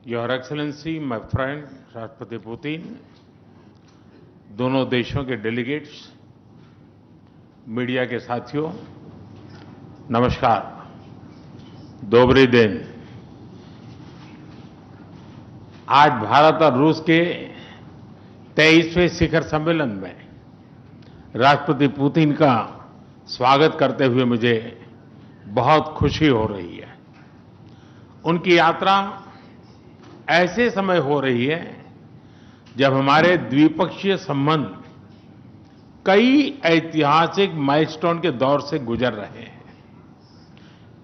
Your excellency, my friend राष्ट्रपति Putin, दोनों देशों के डेलीगेट्स, मीडिया के साथियों, नमस्कार, दोबरी दिन। आज भारत और रूस के 23वें शिखर सम्मेलन में राष्ट्रपति पुतिन का स्वागत करते हुए मुझे बहुत खुशी हो रही है। उनकी यात्रा ऐसे समय हो रही है जब हमारे द्विपक्षीय संबंध कई ऐतिहासिक माइलस्टोन के दौर से गुजर रहे हैं।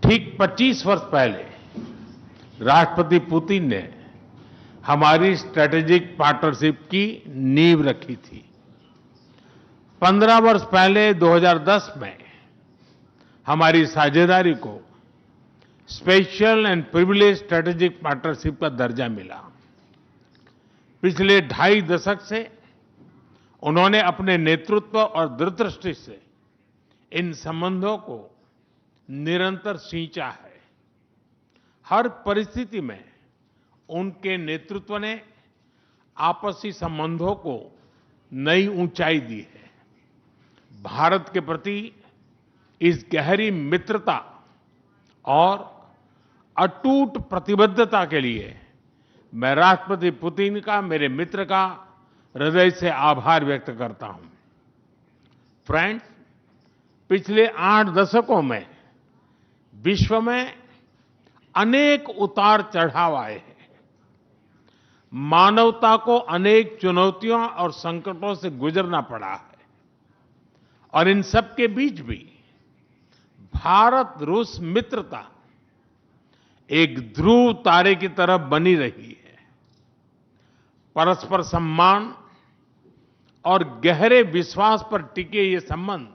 ठीक 25 वर्ष पहले राष्ट्रपति पुतिन ने हमारी स्ट्रैटेजिक पार्टनरशिप की नींव रखी थी। 15 वर्ष पहले 2010 में हमारी साझेदारी को special and privilege strategic partnership का दर्जा मिला। पिछले 2.5 दशक से उन्होंने अपने नेतृत्व और दूरदृष्टि से इन संबंधों को निरंतर सींचा है। हर परिस्थिति में उनके नेतृत्व ने आपसी संबंधों को नई ऊंचाई दी है। भारत के प्रति इस गहरी मित्रता और अटूट प्रतिबद्धता के लिए मैं राष्ट्रपति पुतिन का, मेरे मित्र का हृदय से आभार व्यक्त करता हूं। फ्रेंड्स, पिछले 8 दशकों में विश्व में अनेक उतार चढ़ाव आए हैं। मानवता को अनेक चुनौतियों और संकटों से गुजरना पड़ा है और इन सब के बीच भी भारत रूस मित्रता एक ध्रुव तारे की तरह बनी रही है। परस्पर सम्मान और गहरे विश्वास पर टिके ये संबंध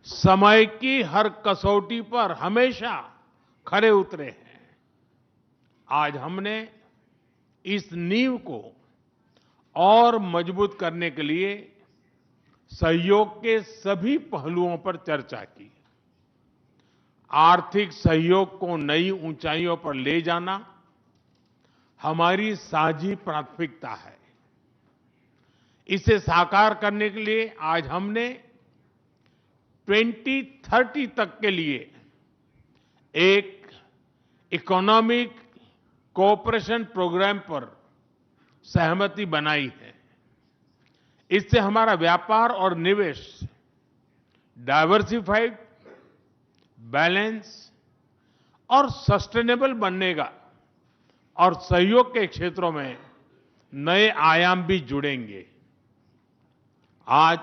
समय की हर कसौटी पर हमेशा खरे उतरे हैं। आज हमने इस नींव को और मजबूत करने के लिए सहयोग के सभी पहलुओं पर चर्चा की। आर्थिक सहयोग को नई ऊंचाइयों पर ले जाना हमारी साझी प्राथमिकता है। इसे साकार करने के लिए आज हमने 2030 तक के लिए एक इकोनॉमिक कोऑपरेशन प्रोग्राम पर सहमति बनाई है। इससे हमारा व्यापार और निवेश डाइवर्सिफाइड, बैलेंस और सस्टेनेबल बनेगा और सहयोग के क्षेत्रों में नए आयाम भी जुड़ेंगे। आज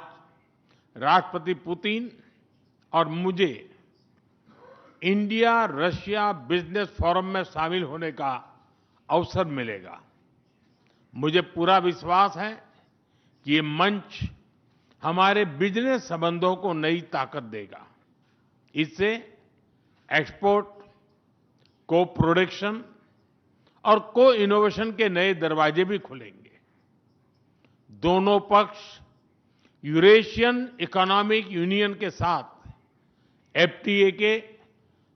राष्ट्रपति पुतिन और मुझे इंडिया रशिया बिजनेस फोरम में शामिल होने का अवसर मिलेगा। मुझे पूरा विश्वास है कि ये मंच हमारे बिजनेस संबंधों को नई ताकत देगा। इससे एक्सपोर्ट, को प्रोडक्शन और को इनोवेशन के नए दरवाजे भी खुलेंगे। दोनों पक्ष यूरेशियन इकोनॉमिक यूनियन के साथ एफटीए के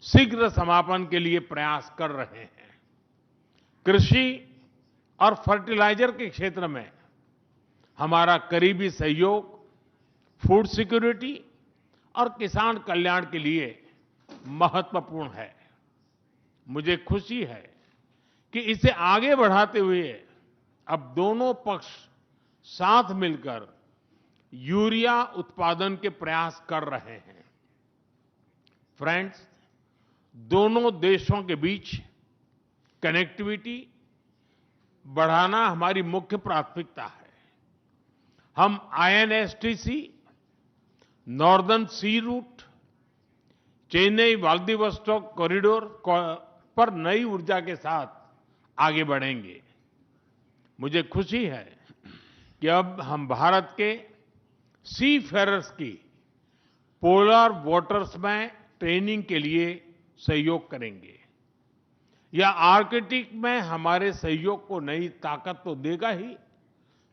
शीघ्र समापन के लिए प्रयास कर रहे हैं। कृषि और फर्टिलाइजर के क्षेत्र में हमारा करीबी सहयोग फूड सिक्योरिटी और किसान कल्याण के लिए महत्वपूर्ण है। मुझे खुशी है कि इसे आगे बढ़ाते हुए अब दोनों पक्ष साथ मिलकर यूरिया उत्पादन के प्रयास कर रहे हैं। फ्रेंड्स, दोनों देशों के बीच कनेक्टिविटी बढ़ाना हमारी मुख्य प्राथमिकता है। हम आईएनएसटीसी, नॉर्दर्न सी रूट, चेन्नई व्लादिवोस्टोक कॉरिडोर पर नई ऊर्जा के साथ आगे बढ़ेंगे। मुझे खुशी है कि अब हम भारत के सी फेरर्स की पोलर वाटर्स में ट्रेनिंग के लिए सहयोग करेंगे। यह आर्कटिक में हमारे सहयोग को नई ताकत तो देगा ही,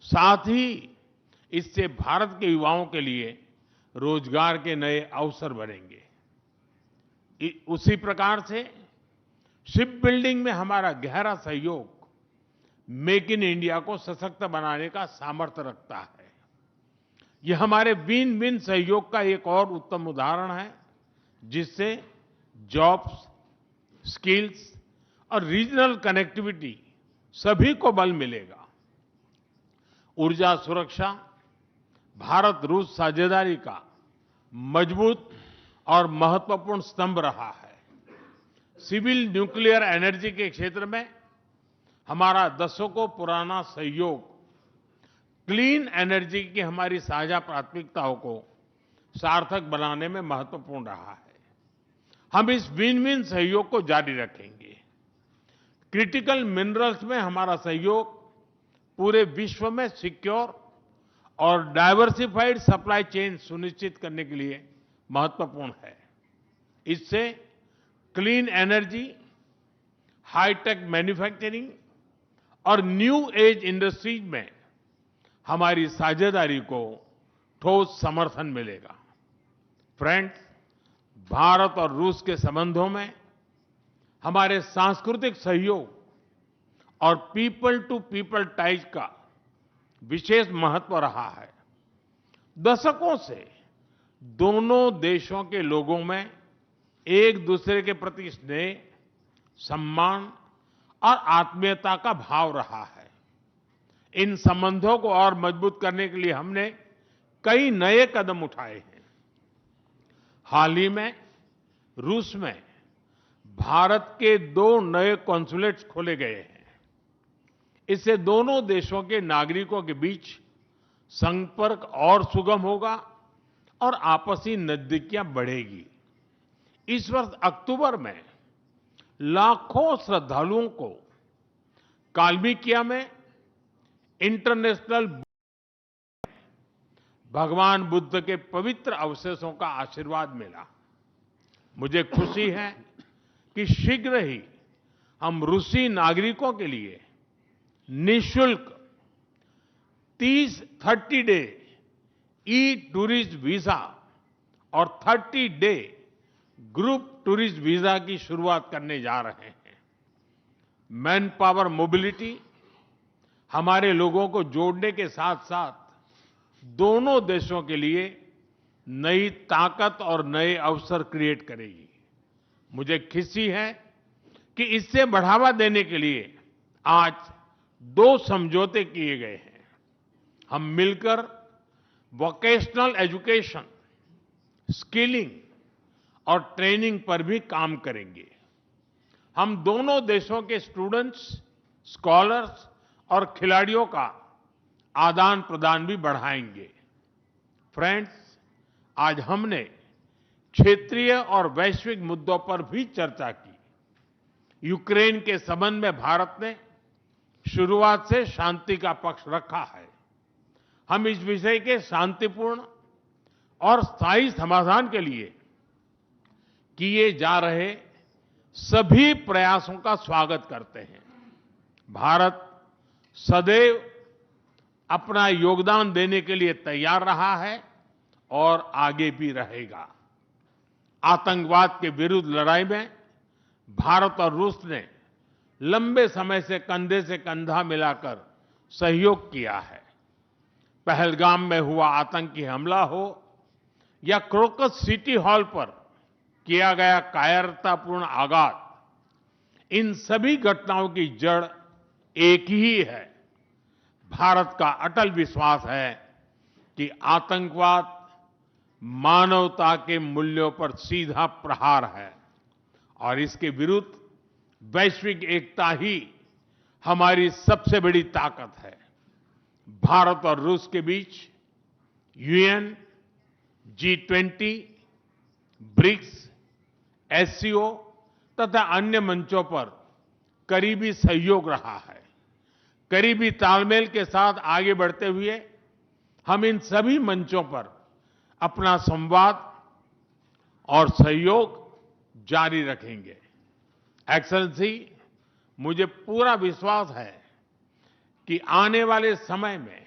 साथ ही इससे भारत के युवाओं के लिए रोजगार के नए अवसर बनेंगे। उसी प्रकार से शिप बिल्डिंग में हमारा गहरा सहयोग मेक इन इंडिया को सशक्त बनाने का सामर्थ्य रखता है। ये हमारे विन विन सहयोग का एक और उत्तम उदाहरण है, जिससे जॉब्स, स्किल्स और रीजनल कनेक्टिविटी सभी को बल मिलेगा। ऊर्जा सुरक्षा भारत रूस साझेदारी का मजबूत और महत्वपूर्ण स्तंभ रहा है। सिविल न्यूक्लियर एनर्जी के क्षेत्र में हमारा दशकों पुराना सहयोग क्लीन एनर्जी की हमारी साझा प्राथमिकताओं को सार्थक बनाने में महत्वपूर्ण रहा है। हम इस विन विन सहयोग को जारी रखेंगे। क्रिटिकल मिनरल्स में हमारा सहयोग पूरे विश्व में सिक्योर और डाइवर्सिफाइड सप्लाई चेन सुनिश्चित करने के लिए महत्वपूर्ण है। इससे क्लीन एनर्जी, हाईटेक मैन्युफैक्चरिंग और न्यू एज इंडस्ट्रीज में हमारी साझेदारी को ठोस समर्थन मिलेगा। फ्रेंड्स, भारत और रूस के संबंधों में हमारे सांस्कृतिक सहयोग और पीपल टू पीपल टाइज का विशेष महत्व रहा है। दशकों से दोनों देशों के लोगों में एक दूसरे के प्रति स्नेह, सम्मान और आत्मीयता का भाव रहा है। इन संबंधों को और मजबूत करने के लिए हमने कई नए कदम उठाए हैं। हाल ही में रूस में भारत के 2 नए कॉन्सुलेट्स खोले गए हैं। इससे दोनों देशों के नागरिकों के बीच संपर्क और सुगम होगा और आपसी नजदीकियां बढ़ेगी। इस वर्ष अक्टूबर में लाखों श्रद्धालुओं को काल्मिकिया में इंटरनेशनल भगवान बुद्ध के पवित्र अवशेषों का आशीर्वाद मिला। मुझे खुशी है कि शीघ्र ही हम रूसी नागरिकों के लिए निःशुल्क 30 डे ई टूरिस्ट वीजा और 30 डे ग्रुप टूरिस्ट वीजा की शुरुआत करने जा रहे हैं। मैन पावर मोबिलिटी हमारे लोगों को जोड़ने के साथ साथ दोनों देशों के लिए नई ताकत और नए अवसर क्रिएट करेगी। मुझे खुशी है कि इससे बढ़ावा देने के लिए आज 2 समझौते किए गए हैं। हम मिलकर वोकेशनल एजुकेशन, स्किलिंग और ट्रेनिंग पर भी काम करेंगे। हम दोनों देशों के स्टूडेंट्स, स्कॉलर्स और खिलाड़ियों का आदान प्रदान भी बढ़ाएंगे। फ्रेंड्स, आज हमने क्षेत्रीय और वैश्विक मुद्दों पर भी चर्चा की। यूक्रेन के संबंध में भारत ने शुरुआत से शांति का पक्ष रखा है। हम इस विषय के शांतिपूर्ण और स्थायी समाधान के लिए किए जा रहे सभी प्रयासों का स्वागत करते हैं। भारत सदैव अपना योगदान देने के लिए तैयार रहा है और आगे भी रहेगा। आतंकवाद के विरुद्ध लड़ाई में भारत और रूस ने लंबे समय से कंधा मिलाकर सहयोग किया है। पहलगाम में हुआ आतंकी हमला हो या क्रोकस सिटी हॉल पर किया गया कायरतापूर्ण आघात, इन सभी घटनाओं की जड़ एक ही है। भारत का अटल विश्वास है कि आतंकवाद मानवता के मूल्यों पर सीधा प्रहार है और इसके विरुद्ध वैश्विक एकता ही हमारी सबसे बड़ी ताकत है। भारत और रूस के बीच यूएन, G20, ब्रिक्स, एससीओ तथा अन्य मंचों पर करीबी सहयोग रहा है। करीबी तालमेल के साथ आगे बढ़ते हुए हम इन सभी मंचों पर अपना संवाद और सहयोग जारी रखेंगे। एक्सेलेंसी, मुझे पूरा विश्वास है कि आने वाले समय में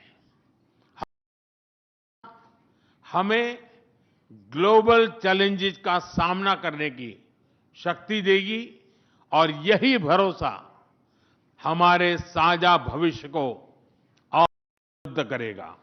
हमें ग्लोबल चैलेंजेस का सामना करने की शक्ति देगी और यही भरोसा हमारे साझा भविष्य को और समृद्ध करेगा।